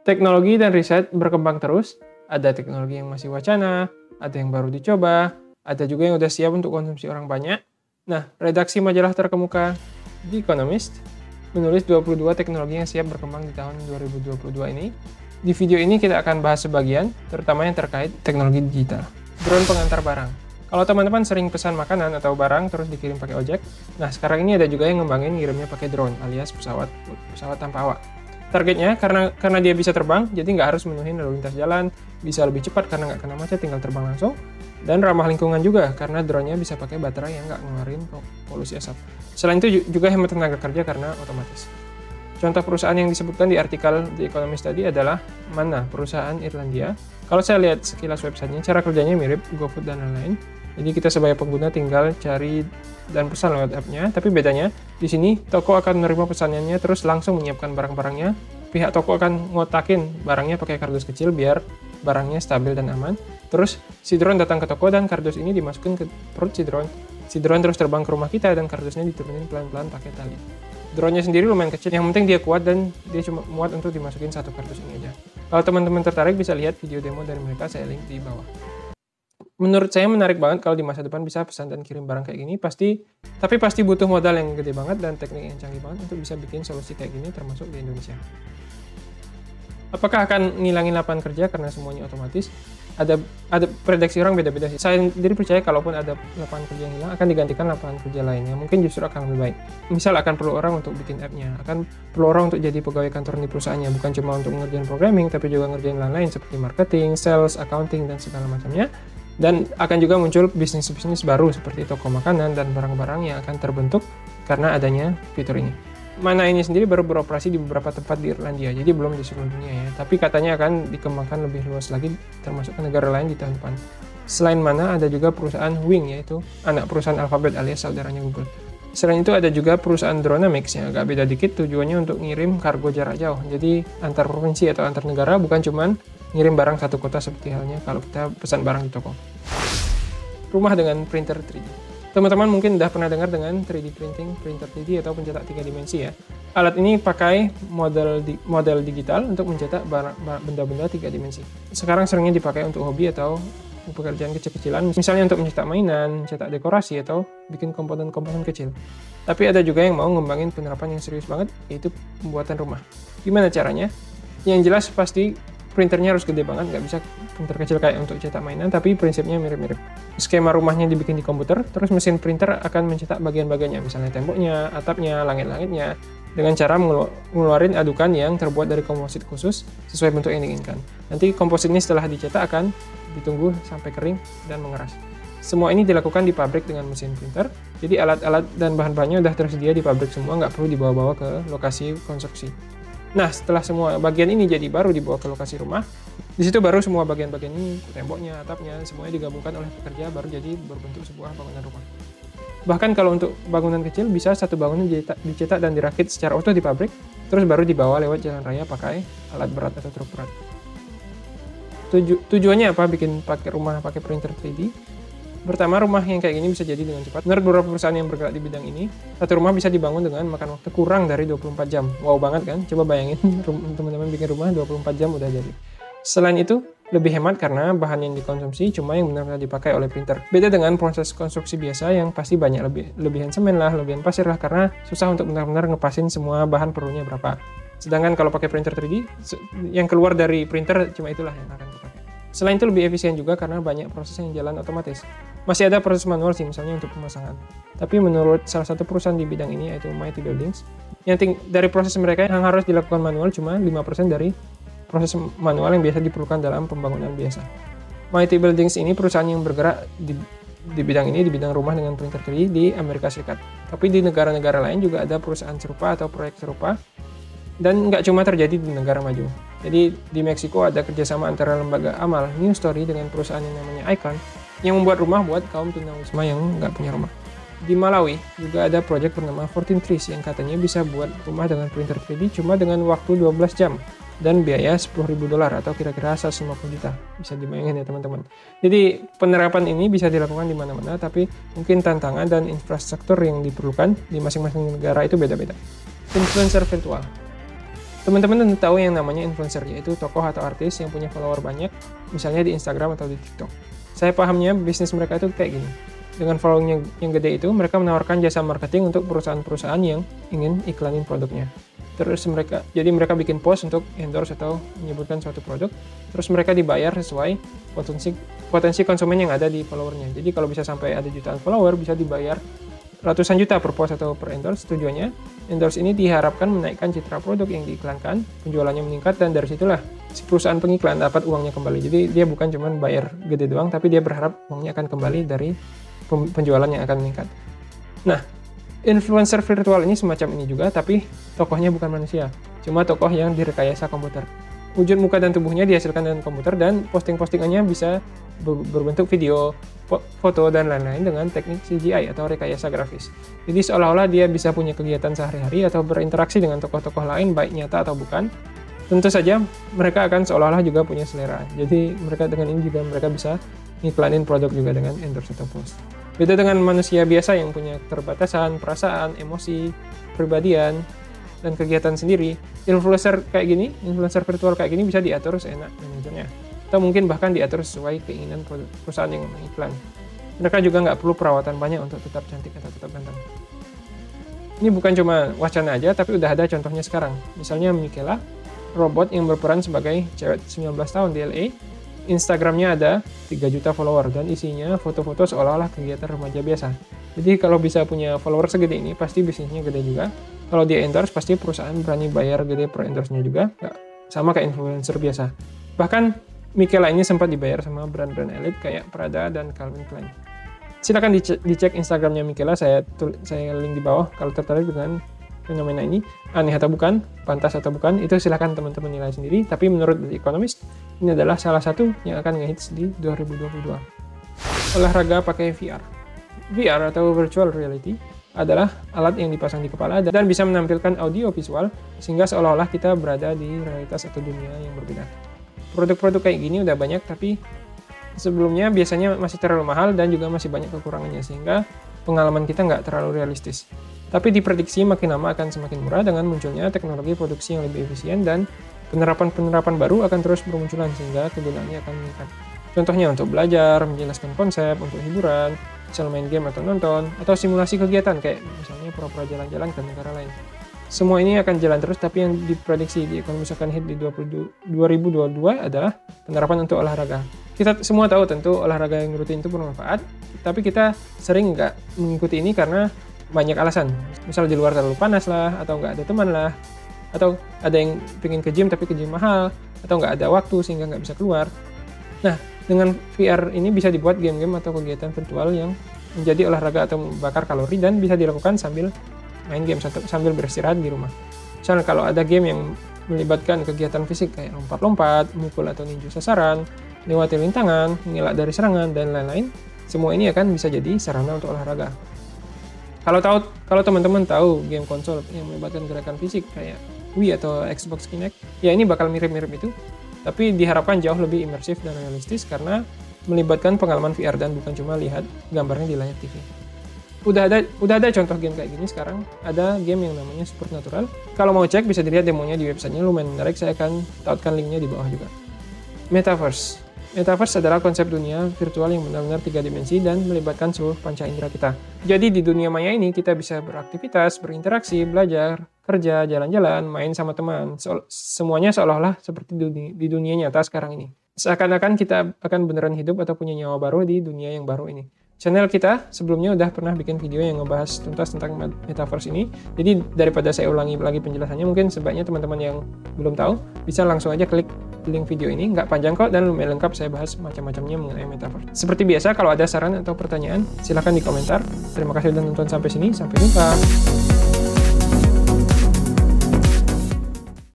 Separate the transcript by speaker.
Speaker 1: Teknologi dan riset berkembang terus, ada teknologi yang masih wacana, ada yang baru dicoba, ada juga yang udah siap untuk konsumsi orang banyak. Nah, redaksi majalah terkemuka The Economist menulis 22 teknologi yang siap berkembang di tahun 2022 ini. Di video ini kita akan bahas sebagian, terutama yang terkait teknologi digital. Drone pengantar barang. Kalau teman-teman sering pesan makanan atau barang terus dikirim pakai ojek, nah sekarang ini ada juga yang ngembangin ngirimnya pakai drone alias pesawat tanpa awak. Targetnya karena dia bisa terbang, jadi nggak harus menuhin lalu lintas jalan, bisa lebih cepat karena nggak kena macet, tinggal terbang langsung, dan ramah lingkungan juga karena drone-nya bisa pakai baterai yang nggak ngeluarin polusi asap. Selain itu juga hemat tenaga kerja karena otomatis. Contoh perusahaan yang disebutkan di artikel The Economist tadi adalah Mana, perusahaan Irlandia. Kalau saya lihat sekilas websitenya, cara kerjanya mirip GoFood dan lain-lain. Jadi kita sebagai pengguna tinggal cari dan pesan lewat app-nya, tapi bedanya di sini toko akan menerima pesanannya terus langsung menyiapkan barang-barangnya. Pihak toko akan ngotakin barangnya pakai kardus kecil biar barangnya stabil dan aman. Terus si drone datang ke toko dan kardus ini dimasukin ke perut si drone. Si drone terus terbang ke rumah kita dan kardusnya diturunin pelan-pelan pakai tali. Drone-nya sendiri lumayan kecil, yang penting dia kuat dan dia cuma muat untuk dimasukin satu kardus ini aja. Kalau teman-teman tertarik bisa lihat video demo dari mereka, saya link di bawah. Menurut saya menarik banget kalau di masa depan bisa pesan dan kirim barang kayak gini, tapi pasti butuh modal yang gede banget dan teknik yang canggih banget untuk bisa bikin solusi kayak gini termasuk di Indonesia. Apakah akan ngilangin lapangan kerja karena semuanya otomatis? Ada prediksi orang beda-beda sih. Saya sendiri percaya kalaupun ada lapangan kerja yang hilang akan digantikan lapangan kerja lainnya. Mungkin justru akan lebih baik. Misal akan perlu orang untuk bikin app-nya, akan perlu orang untuk jadi pegawai kantor di perusahaannya, bukan cuma untuk ngerjain programming, tapi juga ngerjain lain-lain seperti marketing, sales, accounting, dan segala macamnya. Dan akan juga muncul bisnis-bisnis baru seperti toko makanan dan barang-barang yang akan terbentuk karena adanya fitur ini. Mana ini sendiri baru beroperasi di beberapa tempat di Irlandia, jadi belum di seluruh dunia ya. Tapi katanya akan dikembangkan lebih luas lagi, termasuk ke negara lain di tahun depan. Selain Mana, ada juga perusahaan Wing, yaitu anak perusahaan Alphabet alias saudaranya Google. Selain itu ada juga perusahaan Dronamics yang agak beda dikit, tujuannya untuk ngirim kargo jarak jauh. Jadi antar provinsi atau antar negara, bukan cuman ngirim barang satu kota seperti halnya kalau kita pesan barang di toko. Rumah dengan printer 3D. Teman-teman mungkin udah pernah dengar dengan 3D printing, printer 3D atau pencetak 3 dimensi ya. Alat ini pakai model digital untuk mencetak benda-benda 3 dimensi. Sekarang seringnya dipakai untuk hobi atau pekerjaan kecil-kecilan, misalnya untuk mencetak mainan, mencetak dekorasi, atau bikin komponen-komponen kecil. Tapi ada juga yang mau ngembangin penerapan yang serius banget, yaitu pembuatan rumah. Gimana caranya? Yang jelas pasti printernya harus gede banget, nggak bisa printer kecil kayak untuk cetak mainan, tapi prinsipnya mirip-mirip. Skema rumahnya dibikin di komputer, terus mesin printer akan mencetak bagian-bagiannya, misalnya temboknya, atapnya, langit-langitnya, dengan cara ngeluarin adukan yang terbuat dari komposit khusus sesuai bentuk yang diinginkan. Nanti komposit ini setelah dicetak akan ditunggu sampai kering dan mengeras. Semua ini dilakukan di pabrik dengan mesin printer, jadi alat-alat dan bahan-bahannya udah tersedia di pabrik semua, nggak perlu dibawa-bawa ke lokasi konstruksi. Nah, setelah semua bagian ini jadi baru dibawa ke lokasi rumah, di situ baru semua bagian-bagian ini, temboknya, atapnya, semuanya digabungkan oleh pekerja baru jadi berbentuk sebuah bangunan rumah. Bahkan kalau untuk bangunan kecil, bisa satu bangunan dicetak dan dirakit secara utuh di pabrik, terus baru dibawa lewat jalan raya pakai alat berat atau truk berat. Tujuannya apa bikin rumah pakai printer 3D? Pertama, rumah yang kayak gini bisa jadi dengan cepat. Menurut beberapa perusahaan yang bergerak di bidang ini, satu rumah bisa dibangun dengan makan waktu kurang dari 24 jam. Wow banget kan? Coba bayangin teman-teman bikin rumah 24 jam udah jadi. Selain itu, lebih hemat karena bahan yang dikonsumsi cuma yang benar-benar dipakai oleh printer. Beda dengan proses konstruksi biasa yang pasti banyak lebihan semen lah, lebihan pasir lah, karena susah untuk benar-benar ngepasin semua bahan perlunya berapa. Sedangkan kalau pakai printer 3D, yang keluar dari printer cuma itulah yang akan dipakai. Selain itu lebih efisien juga karena banyak proses yang jalan otomatis. Masih ada proses manual sih, misalnya untuk pemasangan. Tapi menurut salah satu perusahaan di bidang ini, yaitu Mighty Buildings, dari proses mereka yang harus dilakukan manual cuma 5% dari proses manual yang biasa diperlukan dalam pembangunan biasa. Mighty Buildings ini perusahaan yang bergerak di bidang ini, di bidang rumah dengan printer 3D di Amerika Serikat. Tapi di negara-negara lain juga ada perusahaan serupa atau proyek serupa, dan nggak cuma terjadi di negara maju. Jadi di Meksiko ada kerjasama antara lembaga amal New Story dengan perusahaan yang namanya Icon yang membuat rumah buat kaum tunawisma yang nggak punya rumah. Di Malawi juga ada proyek bernama 14 Trees yang katanya bisa buat rumah dengan printer 3D cuma dengan waktu 12 jam dan biaya $10.000 atau kira-kira 150 juta. Bisa dibayangin ya teman-teman. Jadi penerapan ini bisa dilakukan di mana-mana, tapi mungkin tantangan dan infrastruktur yang diperlukan di masing-masing negara itu beda-beda. Influencer virtual. Teman-teman tentu tahu yang namanya influencer, yaitu tokoh atau artis yang punya follower banyak, misalnya di Instagram atau di TikTok. Saya pahamnya bisnis mereka itu kayak gini. Dengan following yang gede itu, mereka menawarkan jasa marketing untuk perusahaan-perusahaan yang ingin iklanin produknya. Terus mereka bikin post untuk endorse atau menyebutkan suatu produk, terus mereka dibayar sesuai potensi konsumen yang ada di followernya. Jadi kalau bisa sampai ada jutaan follower, bisa dibayar ratusan juta per post atau per endorse. Tujuannya, endorse ini diharapkan menaikkan citra produk yang diiklankan, penjualannya meningkat, dan dari situlah si perusahaan pengiklan dapat uangnya kembali. Jadi dia bukan cuma bayar gede doang, tapi dia berharap uangnya akan kembali dari penjualan yang akan meningkat. Nah, influencer virtual ini semacam ini juga, tapi tokohnya bukan manusia, cuma tokoh yang direkayasa komputer. Wujud muka dan tubuhnya dihasilkan dengan komputer, dan postingannya bisa berbentuk video, foto, dan lain-lain dengan teknik CGI atau rekayasa grafis. Jadi seolah-olah dia bisa punya kegiatan sehari-hari atau berinteraksi dengan tokoh-tokoh lain, baik nyata atau bukan. Tentu saja mereka akan seolah-olah juga punya selera. Jadi dengan ini juga mereka bisa ngiklanin produk juga dengan endorse atau post. Beda dengan manusia biasa yang punya keterbatasan, perasaan, emosi, kepribadian, dan kegiatan sendiri, influencer virtual kayak gini bisa diatur seenak manajernya. Atau mungkin bahkan diatur sesuai keinginan perusahaan yang mengiklan. Mereka juga nggak perlu perawatan banyak untuk tetap cantik atau tetap ganteng. Ini bukan cuma wacana aja, tapi udah ada contohnya sekarang. Misalnya Michaela, robot yang berperan sebagai cewek 19 tahun di LA. Instagramnya ada 3 juta follower dan isinya foto-foto seolah-olah kegiatan remaja biasa. Jadi kalau bisa punya follower segede ini, pasti bisnisnya gede juga. Kalau dia endorse, pasti perusahaan berani bayar gede per endorse-nya juga. Sama kayak influencer biasa. Bahkan Michaela ini sempat dibayar sama brand-brand elit kayak Prada dan Calvin Klein. Silakan dicek Instagramnya Michaela, saya link di bawah kalau tertarik dengan fenomena ini. Aneh atau bukan, pantas atau bukan, itu silakan teman-teman nilai sendiri. Tapi menurut The Economist, ini adalah salah satu yang akan ngehits di 2022. Olahraga pakai VR. VR atau Virtual Reality adalah alat yang dipasang di kepala dan bisa menampilkan audio visual sehingga seolah-olah kita berada di realitas atau dunia yang berbeda. Produk-produk kayak gini udah banyak, tapi sebelumnya biasanya masih terlalu mahal dan juga masih banyak kekurangannya, sehingga pengalaman kita nggak terlalu realistis. Tapi diprediksi makin lama akan semakin murah dengan munculnya teknologi produksi yang lebih efisien dan penerapan-penerapan baru akan terus bermunculan sehingga kegunaannya akan meningkat. Contohnya untuk belajar, menjelaskan konsep, untuk hiburan, misal main game atau nonton, atau simulasi kegiatan kayak misalnya pura-pura jalan-jalan ke negara lain. Semua ini akan jalan terus, tapi yang diprediksi di Economist akan hit di 2022 adalah penerapan untuk olahraga. Kita semua tahu tentu olahraga yang rutin itu bermanfaat, tapi kita sering nggak mengikuti ini karena banyak alasan. Misal di luar terlalu panas lah, atau nggak ada teman lah, atau ada yang pengen ke gym tapi ke gym mahal, atau nggak ada waktu sehingga nggak bisa keluar. Nah, dengan VR ini bisa dibuat game-game atau kegiatan virtual yang menjadi olahraga atau membakar kalori dan bisa dilakukan sambil main game sambil beristirahat di rumah. Misalnya kalau ada game yang melibatkan kegiatan fisik kayak lompat-lompat, mukul atau ninju sasaran, lewati rintangan, mengelak dari serangan, dan lain-lain, semua ini akan bisa jadi sarana untuk olahraga. Kalau teman-teman tahu game konsol yang melibatkan gerakan fisik kayak Wii atau Xbox Kinect, ya ini bakal mirip-mirip itu, tapi diharapkan jauh lebih imersif dan realistis karena melibatkan pengalaman VR dan bukan cuma lihat gambarnya di layar TV. Udah ada contoh game kayak gini sekarang. Ada game yang namanya Supernatural. Kalau mau cek bisa dilihat demonya di websitenya, lumayan menarik. Saya akan tautkan linknya di bawah juga. Metaverse adalah konsep dunia virtual yang benar-benar 3 dimensi dan melibatkan seluruh panca indera kita. Jadi di dunia maya ini kita bisa beraktivitas, berinteraksi, belajar, kerja, jalan-jalan, main sama teman. Semuanya seolah-olah seperti di dunia nyata sekarang ini. Seakan-akan kita akan beneran hidup atau punya nyawa baru di dunia yang baru ini. Channel kita sebelumnya udah pernah bikin video yang ngebahas tuntas tentang metaverse ini. Jadi daripada saya ulangi lagi penjelasannya, mungkin sebaiknya teman-teman yang belum tahu bisa langsung aja klik link video ini. Nggak panjang kok dan lumayan lengkap, saya bahas macam-macamnya mengenai metaverse. Seperti biasa, kalau ada saran atau pertanyaan silahkan di komentar. Terima kasih sudah nonton sampai sini, sampai jumpa.